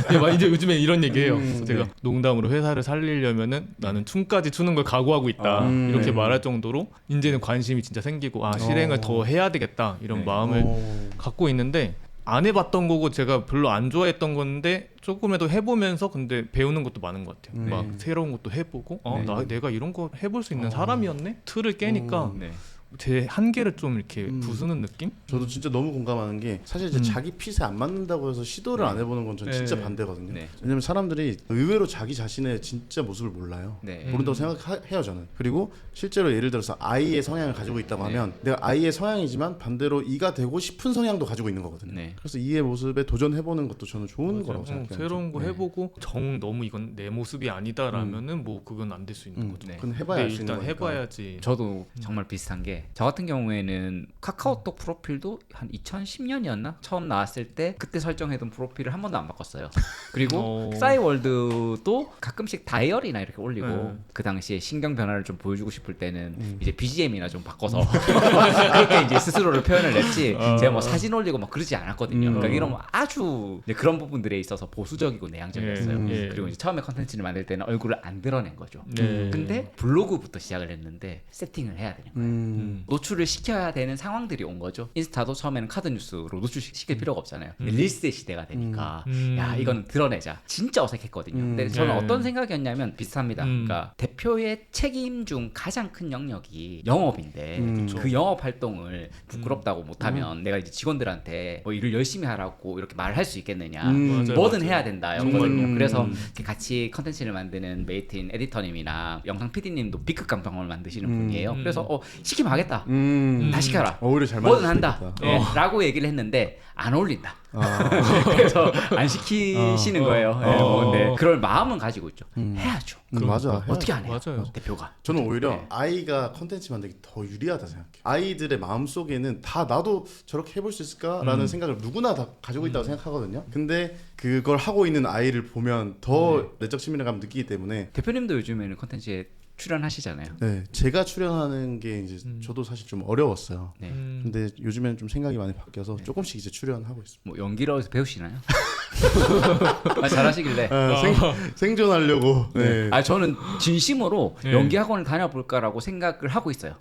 네, 막 이제 요즘에 이런 얘기해요. 그래서 제가 농담으로 회사를 살리려면은 나는 춤까지 추는 걸 각오하고 있다 이렇게 네. 말할 정도로 이제는 관심이 진짜 생기고 실행을 더 해야 되겠다 이런 네. 마음을 갖고 있는데 안 해봤던 거고 제가 별로 안 좋아했던 건데 조금이라도 해보면서 근데 배우는 것도 많은 것 같아요. 막 새로운 것도 해보고 내가 이런 거 해볼 수 있는 사람이었네? 틀을 깨니까 네. 제 한계를 좀 이렇게 부수는 느낌? 저도 진짜 너무 공감하는 게 사실 이제 자기 핏에 안 맞는다고 해서 시도를 안 해보는 건 전 진짜 네. 반대거든요. 네. 왜냐면 사람들이 의외로 자기 자신의 진짜 모습을 몰라요. 네. 모른다고 생각해요 저는. 그리고 실제로 예를 들어서 I의 성향을 가지고 있다고 하면 내가 I의 성향이지만 반대로 E가 되고 싶은 성향도 가지고 있는 거거든요. 네. 그래서 E의 모습에 도전해보는 것도 저는 좋은 거라고 맞아요. 생각해요. 새로운 거 네. 해보고 너무 이건 내 모습이 아니다라면은 뭐 그건 안 될 수 있는 거죠. 네. 그건 해봐야 근데 알 수 있는 일단 거니까. 해봐야지. 저도 정말 비슷한 게 저 같은 경우에는 카카오톡 프로필도 한 2010년이었나? 처음 나왔을 때 그때 설정해둔 프로필을 한 번도 안 바꿨어요. 그리고 싸이월드도 가끔씩 다이어리나 이렇게 올리고 네. 그 당시에 신경 변화를 좀 보여주고 싶을 때는 이제 BGM이나 좀 바꿔서 그렇게 이제 스스로를 표현을 냈지 제가 뭐 사진 올리고 막 그러지 않았거든요. 그러니까 이런 아주 이제 그런 부분들에 있어서 보수적이고 내향적이었어요. 예. 그리고 이제 처음에 컨텐츠를 만들 때는 얼굴을 안 드러낸 거죠. 네. 근데 블로그부터 시작을 했는데 세팅을 해야 되는 거예요. 노출을 시켜야 되는 상황들이 온 거죠. 인스타도 처음에는 카드 뉴스로 노출시킬 필요가 없잖아요. 릴스의 시대가 되니까 야 이거는 드러내자. 진짜 어색했거든요. 근데 저는 네. 어떤 생각이었냐면 비슷합니다. 그러니까 대표의 책임 중 가장 큰 영역이 영업인데 그 영업 활동을 부끄럽다고 못하면 내가 이제 직원들한테 뭐 일을 열심히 하라고 이렇게 말할 수 있겠느냐. 맞아요, 뭐든 맞아요. 해야 된다였거든요. 그래서 이렇게 같이 컨텐츠를 만드는 메이틴 에디터님이나 영상 PD님도 B급 감성을 만드시는 분이에요. 그래서 시키면 하겠다. 다 다 시켜라. 오히려 잘 뭐든 맞을 수도 한다. 있겠다. 예, 라고 얘기를 했는데 안 어울린다. 아. 그래서 안 시키시는 거예요. 예, 근데 그럴 마음은 가지고 있죠. 해야죠. 맞아. 어떻게 안 해요? 맞아요. 대표가. 저는 오히려 네. 아이가 컨텐츠 만들기 더 유리하다 생각해요. 아이들의 마음 속에는 다 나도 저렇게 해볼 수 있을까라는 생각을 누구나 다 가지고 있다고 생각하거든요. 근데 그걸 하고 있는 아이를 보면 더 내적 친밀감을 느끼기 때문에 대표님도 요즘에는 컨텐츠에 출연하시잖아요. 네, 제가 출연하는 게 이제 저도 사실 좀 어려웠어요. 네. 근데 요즘에는 좀 생각이 많이 바뀌어서 조금씩 이제 출연하고 있습니다. 뭐 연기를 어디서 배우시나요? 아, 잘하시길래. 생존하려고. 네. 아 저는 진심으로 네. 연기 학원을 다녀볼까라고 생각을 하고 있어요.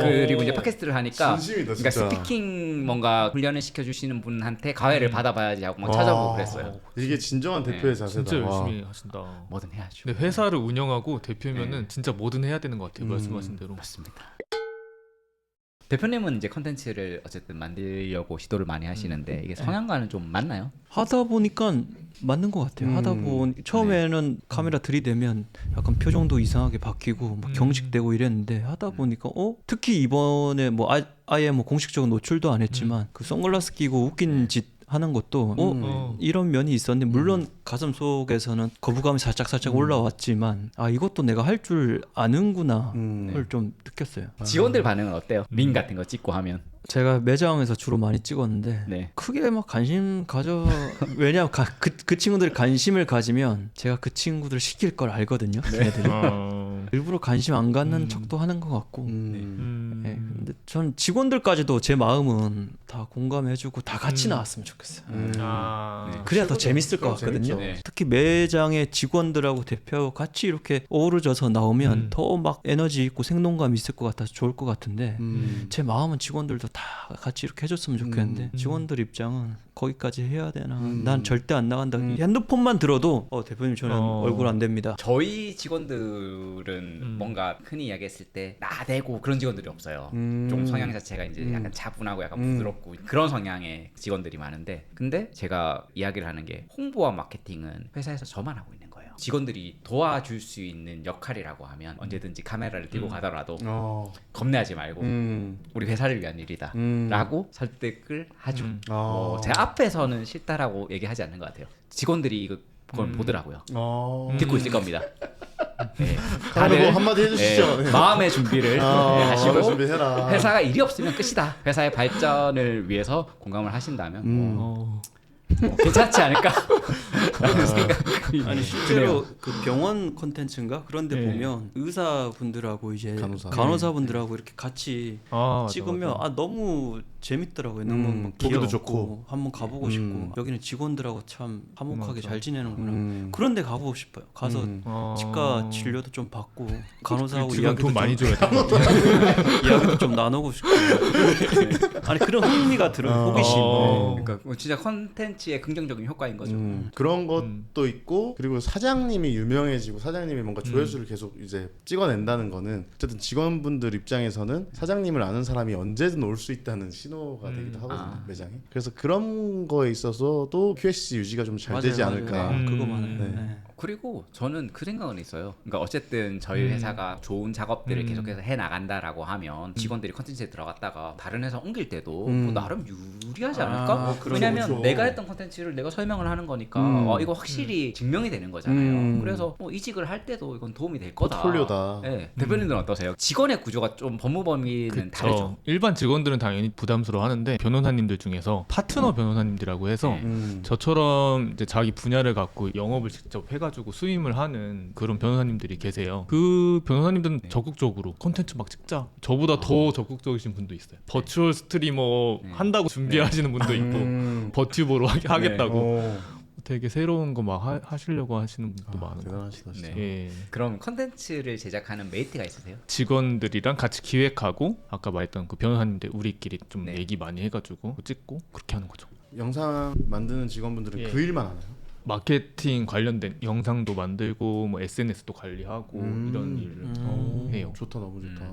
그리고 이제 팟캐스트를 하니까 진심이다, 그러니까 진짜. 스피킹 뭔가 훈련을 시켜주시는 분한테 가회를 받아봐야지 하고 막 찾아보고 그랬어요. 이게 진정한 대표의 자세다. 진짜 와. 열심히 하신다. 뭐든 해야죠. 근데 회사를 운영하고 대표면은 네. 진짜 뭐든 해야 되는 것 같아요. 말씀하신 대로. 맞습니다. 대표님은 이제 컨텐츠를 어쨌든 만들려고 시도를 많이 하시는데 이게 성향과는 좀 맞나요? 하다 보니까 맞는 것 같아요. 하다 보니 처음에는 카메라 들이대면 약간 표정도 이상하게 바뀌고 막 경직되고 이랬는데 하다 보니까 특히 이번에 뭐 아예 뭐 공식적으로 노출도 안 했지만 그 선글라스 끼고 웃긴 짓 하는 것도 이런 면이 있었는데 물론 가슴 속에서는 거부감이 살짝 올라왔지만 아 이것도 내가 할 줄 아는구나를 좀 느꼈어요. 직원들 반응은 어때요? 밈 같은 거 찍고 하면. 제가 매장에서 주로 많이 찍었는데 네. 크게 막 관심 가져 왜냐면 그 친구들이 관심을 가지면 제가 그 친구들 시킬 걸 알거든요. 걔네들이 일부러 관심 안 갖는 척도 하는 것 같고. 네, 근데 전 직원들까지도 제 마음은 다 공감해주고 다 같이 나왔으면 좋겠어요. 그래야 더 재밌을 것 같거든요. 네. 특히 매장의 직원들하고 대표하고 같이 이렇게 어우러져서 나오면 더 막 에너지 있고 생동감 있을 것 같아서 좋을 것 같은데 제 마음은 직원들도 다 같이 이렇게 해줬으면 좋겠는데 직원들 입장은 거기까지 해야 되나? 난 절대 안 나간다. 핸드폰만 들어도 대표님 저는 얼굴 안 됩니다. 저희 직원들은 뭔가 흔히 이야기했을 때 나대고 그런 직원들이 없어요. 좀 성향 자체가 이제 약간 차분하고 약간 부드럽고 그런 성향의 직원들이 많은데 근데 제가 이야기를 하는 게 홍보와 마케팅은 회사에서 저만 하고 있는 거예요. 직원들이 도와줄 수 있는 역할이라고 하면 언제든지 카메라를 들고 가더라도 겁내하지 말고 우리 회사를 위한 일이다 라고 설득을 하죠. 제 앞에서는 싫다라고 얘기하지 않는 것 같아요. 직원들이 그걸 보더라고요. 듣고 있을 겁니다. 네. 다들 한마디 해주시죠. 네, 마음의 준비를 하시고 준비해라. 회사가 일이 없으면 끝이다. 회사의 발전을 위해서 공감을 하신다면 뭐 괜찮지 않을까? 라는 생각이 아니 실제로 드네요. 그 병원 콘텐츠인가 그런데 네. 보면 의사분들하고 이제 간호사분들하고 이렇게 같이 찍으면 너무 재밌더라고요. 너무 막 보기도 귀엽고 좋고. 한번 가보고 싶고 여기는 직원들하고 참 화목하게 맞아. 잘 지내는구나. 그런데 가보고 싶어요. 가서 치과 진료도 좀 받고 간호사하고 직원 이야기도 돈 많이 좀, 줘야 돼. 이야기도 좀 나누고 싶고. 아니 그런 흥미가 들어요. 호기심. 그러니까 진짜 컨텐츠의 긍정적인 효과인 거죠. 그런 것도 있고 그리고 사장님이 유명해지고 사장님이 뭔가 조회수를 계속 이제 찍어낸다는 거는 어쨌든 직원분들 입장에서는 사장님을 아는 사람이 언제든 올 수 있다는 신호가 되기도 하거든요. 매장에. 그래서 그런 거에 있어서도 QSC 유지가 좀 잘 되지 않을까. 그거 많아요. 네. 네. 그리고 저는 그 생각은 있어요. 그러니까 어쨌든 저희 회사가 좋은 작업들을 계속해서 해 나간다라고 하면 직원들이 컨텐츠에 들어갔다가 다른 회사 옮길 때도 뭐 나름 유리하지 않을까? 왜냐면 그렇죠. 내가 했던 컨텐츠를 내가 설명을 하는 거니까 이거 확실히 증명이 되는 거잖아요. 그래서 뭐 이직을 할 때도 이건 도움이 될 거다. 포트폴리오다. 네. 대표님들은 어떠세요? 직원의 구조가 좀 법무 범위는 다르죠. 일반 직원들은 당연히 부담스러워 하는데 변호사님들 중에서 파트너 변호사님들이라고 해서 저처럼 이제 자기 분야를 갖고 영업을 직접 해가지고 수임을 하는 그런 변호사님들이 계세요. 그 변호사님들은 적극적으로 콘텐츠 막 찍자. 저보다 더 적극적이신 분도 있어요. 버추얼 스트리머 한다고 준비하시는 분도 있고 버튜버로 하겠다고. 되게 새로운 거 막 하시려고 하시는 분도 많고. 대단하시다 진짜. 네. 예. 그럼 컨텐츠를 제작하는 메이트가 있으세요? 직원들이랑 같이 기획하고 아까 말했던 그 변호사님들 우리끼리 좀 네. 얘기 많이 해가지고 찍고 그렇게 하는 거죠. 영상 만드는 직원분들은 예. 그 일만 하나요? 마케팅 관련된 영상도 만들고 뭐 SNS도 관리하고 이런 일을 해요. 좋다, 너무 좋다.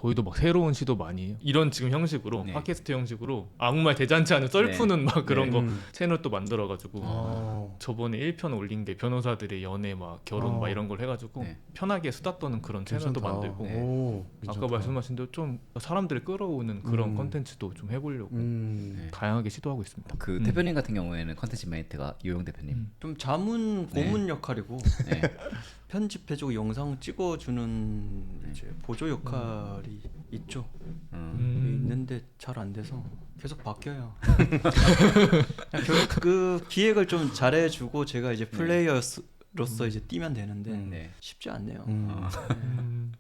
저희도 막 새로운 시도 많이 해요. 이런 지금 형식으로 네. 팟캐스트 형식으로 아무 말 대잔치 하는 썰푸는 막 그런 네. 거 채널 또 만들어가지고 아. 저번에 1편 올린 게 변호사들의 연애 막 결혼 막 이런 걸 해가지고 네. 편하게 수다 떠는 그런 채널도 괜찮다. 만들고 오, 아까 괜찮다. 말씀하신 대로 좀 사람들을 끌어오는 그런 컨텐츠도 좀 해보려고 네. 다양하게 시도하고 있습니다. 그 대표님 같은 경우에는 컨텐츠 메이트가 유용 대표님. 좀 자문 고문 역할이고 네. 편집해주고 영상 찍어주는 이제 보조 역할이 있죠. 있는데 잘 안 돼서 계속 바뀌어요. 결국 그 기획을 좀 잘해주고 제가 이제 플레이어로서 이제 뛰면 되는데 네. 쉽지 않네요.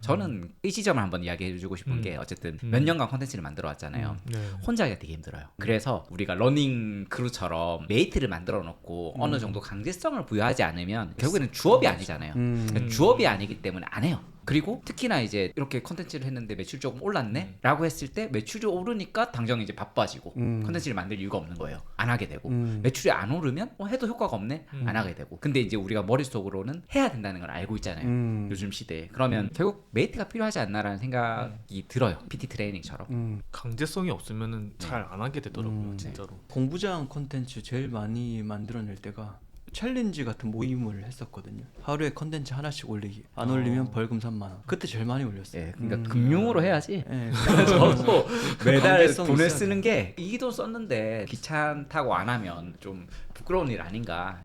저는 이 지점을 한번 이야기해주고 싶은 게 어쨌든 몇 년간 콘텐츠를 만들어 왔잖아요. 네. 혼자 하기가 되게 힘들어요. 그래서 우리가 러닝 크루처럼 메이트를 만들어 놓고 어느 정도 강제성을 부여하지 않으면 결국에는 주업이 아니잖아요. 그러니까 주업이 아니기 때문에 안 해요. 그리고 특히나 이제 이렇게 컨텐츠를 했는데 매출 조금 올랐네? 라고 했을 때 매출이 오르니까 당장 이제 바빠지고 컨텐츠를 만들 이유가 없는 거예요. 안 하게 되고 매출이 안 오르면 해도 효과가 없네? 안 하게 되고 근데 이제 우리가 머릿속으로는 해야 된다는 걸 알고 있잖아요. 요즘 시대에. 그러면 결국 메이트가 필요하지 않나라는 생각이 들어요. PT 트레이닝처럼. 강제성이 없으면은 잘 안 하게 되더라고요, 진짜로. 공부장 콘텐츠 제일 많이 만들어낼 때가 챌린지 같은 모임을 했었거든요. 하루에 컨텐츠 하나씩 올리기. 안 올리면 벌금 3만 원. 그때 제일 많이 올렸어요. 예, 그러니까 금융으로 해야지. 예, 저도 매달 강제성이 돈을 있어야 쓰는 게 이 돈 썼는데 귀찮다고 안 하면 좀 부끄러운 일 아닌가.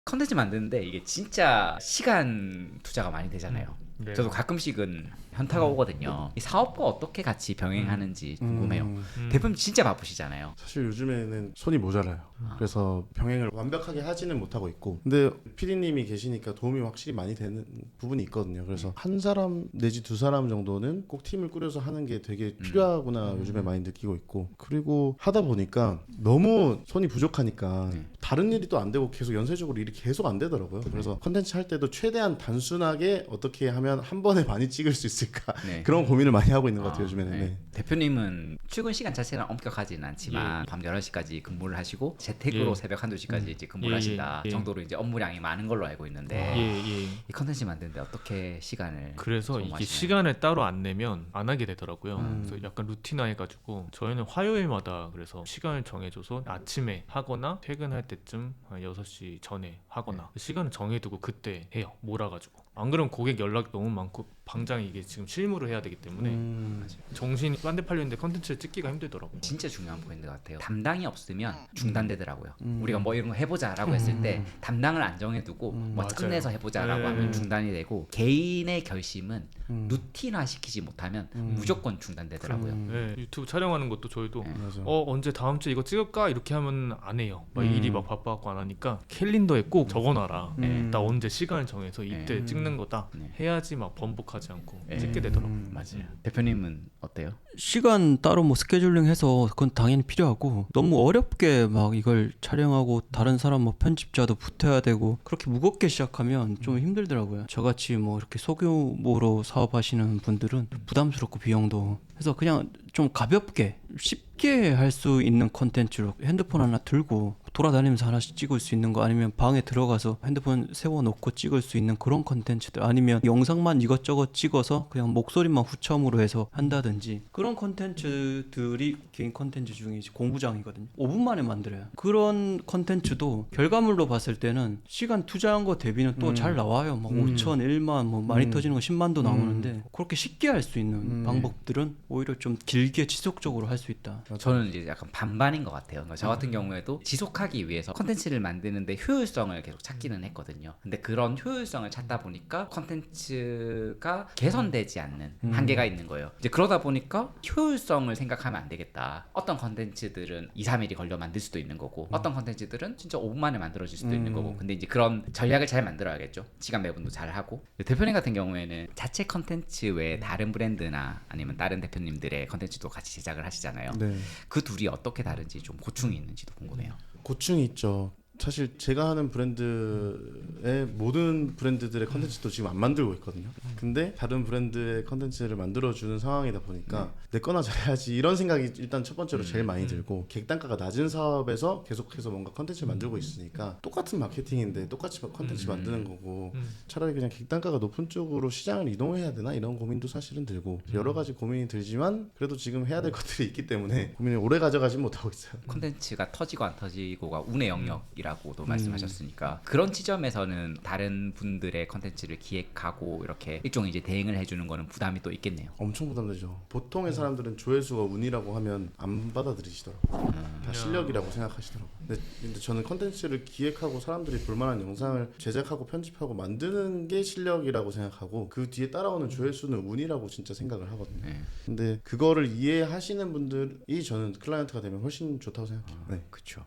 컨텐츠 만드는데 이게 진짜 시간 투자가 많이 되잖아요. 네. 저도 가끔씩은 현타가 오거든요. 이 사업과 어떻게 같이 병행하는지 궁금해요. 대표님 진짜 바쁘시잖아요. 사실 요즘에는 손이 모자라요. 그래서 병행을 완벽하게 하지는 못하고 있고, 근데 PD님이 계시니까 도움이 확실히 많이 되는 부분이 있거든요. 그래서 한 사람 내지 두 사람 정도는 꼭 팀을 꾸려서 하는 게 되게 필요하구나 요즘에 많이 느끼고 있고, 그리고 하다 보니까 너무 손이 부족하니까 다른 일이 또 안 되고 계속 연쇄적으로 일이 계속 안 되더라고요. 그래서 컨텐츠 할 때도 최대한 단순하게 어떻게 하면 한 번에 많이 찍을 수 있을까 네. 그런 고민을 많이 하고 있는 것 같아요 요즘에는. 네. 네. 대표님은 출근 시간 자체는 엄격하지는 않지만 밤 11시까지 근무를 하시고 재택으로 예. 새벽 1-2시까지 이제 근무를 예, 하신다 예. 정도로 이제 업무량이 많은 걸로 알고 있는데 예. 이 컨텐츠 만드는데 어떻게 시간을 그래서 이게 소모하시나요? 시간을 따로 안 내면 안 하게 되더라고요. 그래서 약간 루틴화 해가지고 저희는 화요일마다 그래서 시간을 정해줘서 아침에 하거나 퇴근할 때쯤 한 6시 전에 하거나 시간을 정해두고 그때 해요. 몰아가지고. 안 그러면 고객 연락이 너무 많고 당장 이게 지금 실무를 해야 되기 때문에 정신이 딴 데 팔렸는데 컨텐츠를 찍기가 힘들더라고요. 진짜 중요한 포인트 같아요. 담당이 없으면 중단되더라고요. 우리가 뭐 이런 거 해보자라고 했을 때 담당을 안 정해두고 뭐 맞아요. 끝내서 해보자라고 네. 하면 중단이 되고 개인의 결심은 루틴화 시키지 못하면 무조건 중단되더라고요. 네, 유튜브 촬영하는 것도 저희도 맞아. 언제 다음 주에 이거 찍을까 이렇게 하면 안 해요. 막 일이 막 바빠갖고 안 하니까 캘린더에 꼭 적어놔라. 나 언제 시간을 정해서 이때 찍는 거다. 네. 해야지 막 번복하지 않고 찍게 되더라고요. 맞아요. 대표님은 어때요? 시간 따로 뭐 스케줄링 해서 그건 당연히 필요하고 너무 어렵게 막 이걸 촬영하고 다른 사람 뭐 편집자도 붙어야 되고 그렇게 무겁게 시작하면 좀 힘들더라고요. 저같이 뭐 이렇게 소규모로 사업하시는 분들은 부담스럽고 비용도 그래서 그냥 좀 가볍게 쉽게 할 수 있는 콘텐츠로 핸드폰 하나 들고 돌아다니면서 하나씩 찍을 수 있는 거 아니면 방에 들어가서 핸드폰 세워놓고 찍을 수 있는 그런 콘텐츠들 아니면 영상만 이것저것 찍어서 그냥 목소리만 후첨으로 해서 한다든지 그런 콘텐츠들이 개인 콘텐츠 중에 이제 공부장이거든요. 5분 만에 만들어요. 그런 콘텐츠도 결과물로 봤을 때는 시간 투자한 거 대비는 또 잘 나와요. 막 5천, 1만 뭐 많이 터지는 거 10만도 나오는데 그렇게 쉽게 할 수 있는 방법들은 오히려 좀 길게 지속적으로 할 수 있다. 저는 이제 약간 반반인 것 같아요. 그러니까 저 같은 경우에도 지속하기 위해서 컨텐츠를 만드는데 효율성을 계속 찾기는 했거든요. 근데 그런 효율성을 찾다 보니까 컨텐츠가 개선되지 않는 한계가 있는 거예요. 이제 그러다 보니까 효율성을 생각하면 안 되겠다. 어떤 컨텐츠들은 2-3일이 걸려 만들 수도 있는 거고 어떤 컨텐츠들은 진짜 5분 만에 만들어질 수도 있는 거고 근데 이제 그런 전략을 잘 만들어야겠죠. 시간 배분도 잘 하고. 대표님 같은 경우에는 자체 컨텐츠 외에 다른 브랜드나 아니면 다른 대표님들의 컨텐츠도 같이 제작을 하시잖아요. 네. 그 둘이 어떻게 다른지 좀 고충이 있는지도 궁금해요. 고충이 있죠. 사실 제가 하는 브랜드의 모든 브랜드들의 컨텐츠도 지금 안 만들고 있거든요. 근데 다른 브랜드의 컨텐츠를 만들어주는 상황이다 보니까 내 거나 잘해야지 이런 생각이 일단 첫 번째로 제일 많이 들고, 객단가가 낮은 사업에서 계속해서 뭔가 컨텐츠를 만들고 있으니까 똑같은 마케팅인데 똑같이 컨텐츠 만드는 거고 차라리 그냥 객단가가 높은 쪽으로 시장을 이동해야 되나 이런 고민도 사실은 들고 여러 가지 고민이 들지만 그래도 지금 해야 될 것들이 있기 때문에 고민을 오래 가져가진 못하고 있어요. 콘텐츠가 터지고 안 터지고가 운의 영역이라고도 말씀하셨으니까 그런 지점에서는 다른 분들의 콘텐츠를 기획하고 이렇게 일종의 이제 대행을 해주는 거는 부담이 또 있겠네요. 엄청 부담되죠. 보통의 사람들은 조회수가 운이라고 하면 안 받아들이시더라고요. 다 실력이라고 생각하시더라고요. 근데 저는 컨텐츠를 기획하고 사람들이 볼만한 영상을 제작하고 편집하고 만드는 게 실력이라고 생각하고 그 뒤에 따라오는 조회수는 운이라고 진짜 생각을 하거든요. 근데 그거를 이해하시는 분들이 저는 클라이언트가 되면 훨씬 좋다고 생각해요. 네. 그렇죠.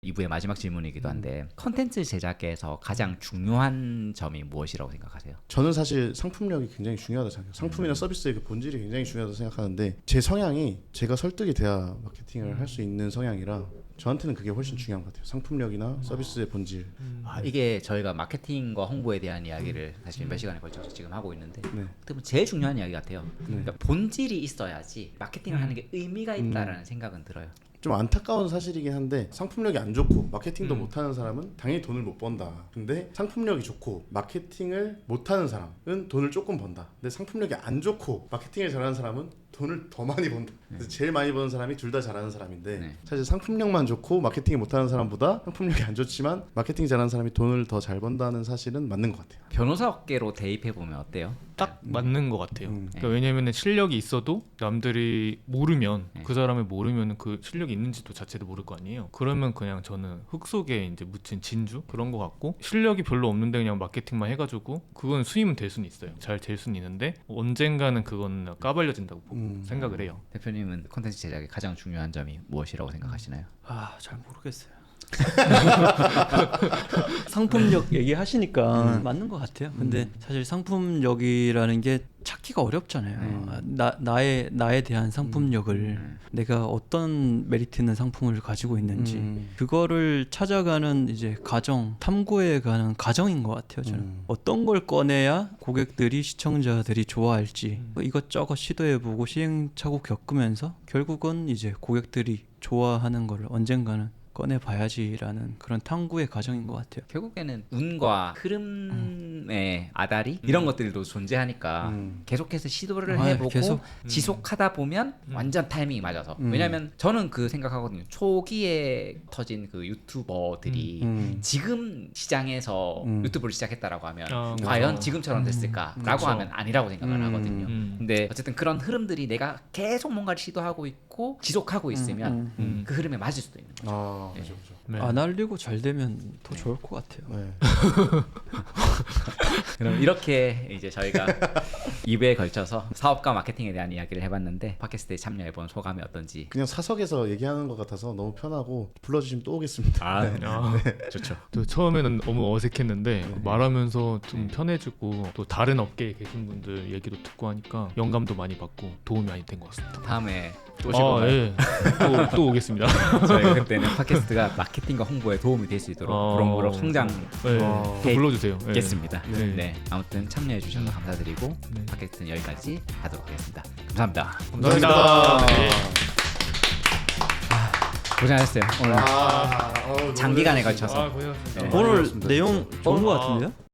2부의 마지막 질문이기도 한데 컨텐츠 제작에서 가장 중요한 점이 무엇이라고 생각하세요? 저는 사실 상품력이 굉장히 중요하다고 생각해요. 상품이나 서비스의 그 본질이 굉장히 중요하다고 생각하는데 제 성향이 제가 설득이 돼야 마케팅을 할 수 있는 성향이라 저한테는 그게 훨씬 중요한 것 같아요. 상품력이나 서비스의 본질. 이게 저희가 마케팅과 홍보에 대한 이야기를 사실 몇 시간에 걸쳐서 지금 하고 있는데 네. 어떻게 보면 제일 중요한 이야기 같아요. 그러니까 본질이 있어야지 마케팅을 하는 게 의미가 있다라는 생각은 들어요. 좀 안타까운 사실이긴 한데 상품력이 안 좋고 마케팅도 못하는 사람은 당연히 돈을 못 번다. 근데 상품력이 좋고 마케팅을 못하는 사람은 돈을 조금 번다. 근데 상품력이 안 좋고 마케팅을 잘하는 사람은 돈을 더 많이 번다. 그래서 제일 많이 버는 사람이 둘 다 잘하는 사람인데 사실 상품력만 좋고 마케팅이 못하는 사람보다 상품력이 안 좋지만 마케팅 잘하는 사람이 돈을 더 잘 번다는 사실은 맞는 것 같아요. 변호사 업계로 대입해 보면 어때요? 딱 맞는 것 같아요. 그러니까 왜냐면은 실력이 있어도 남들이 모르면 그 사람을 모르면 그 실력이 있는지도 자체도 모를 거 아니에요. 그러면 그냥 저는 흙 속에 이제 묻힌 진주 그런 것 같고 실력이 별로 없는데 그냥 마케팅만 해가지고 그건 수임은 될 수는 있어요. 잘 될 수는 있는데 언젠가는 그건 까발려진다고 생각을 해요. 대표님은 콘텐츠 제작의 가장 중요한 점이 무엇이라고 생각하시나요? 잘 모르겠어요. 상품력 얘기하시니까 맞는 것 같아요. 근데 사실 상품력이라는 게 찾기가 어렵잖아요. 나에 대한 상품력을 내가 어떤 메리트 있는 상품을 가지고 있는지 그거를 찾아가는 이제 과정, 탐구해 가는 과정인 것 같아요. 저는 어떤 걸 꺼내야 고객들이 시청자들이 좋아할지 이것저것 시도해보고 시행착오 겪으면서 결국은 이제 고객들이 좋아하는 걸 언젠가는 꺼내봐야지라는 그런 탐구의 과정인 것 같아요. 결국에는 운과 흐름의 아다리 이런 것들도 존재하니까 계속해서 시도를 해보고 계속. 지속하다 보면 완전 타이밍이 맞아서 왜냐면 저는 그 생각하거든요. 초기에 터진 그 유튜버들이 지금 시장에서 유튜브를 시작했다라고 하면 과연 지금처럼 됐을까라고 하면 아니라고 생각을 하거든요. 근데 어쨌든 그런 흐름들이 내가 계속 뭔가를 시도하고 있고 지속하고 있으면 그 흐름에 맞을 수도 있는 거죠. 그렇죠. 네. 안 알리고 잘 되면 더 좋을 것 같아요. 네. 그럼 이렇게 이제 저희가 2부에 걸쳐서 사업과 마케팅에 대한 이야기를 해봤는데 팟캐스트에 참여해본 소감이 어떤지. 그냥 사석에서 얘기하는 것 같아서 너무 편하고 불러주시면 또 오겠습니다. 좋죠. 또 처음에는 너무 어색했는데 말하면서 좀 편해지고 또 다른 업계에 계신 분들 얘기도 듣고 하니까 영감도 많이 받고 도움이 많이 된 것 같습니다. 다음에 또 오시고 예. 또 오겠습니다. 저희가 그때는 팟캐스트가 마케팅과 홍보에 도움이 될 수 있도록 부렁부렁 또 불러주세요. 예. 성장하겠습니다. 네. 네, 아무튼 참여해 주셔서 감사드리고 팟캐스트는 여기까지 하도록 하겠습니다. 감사합니다. 감사합니다. 고생하셨어요. 오늘 장기간에 걸쳐서. 고생하셨습니다. 네. 오늘 내용 좋은 것 같은데요?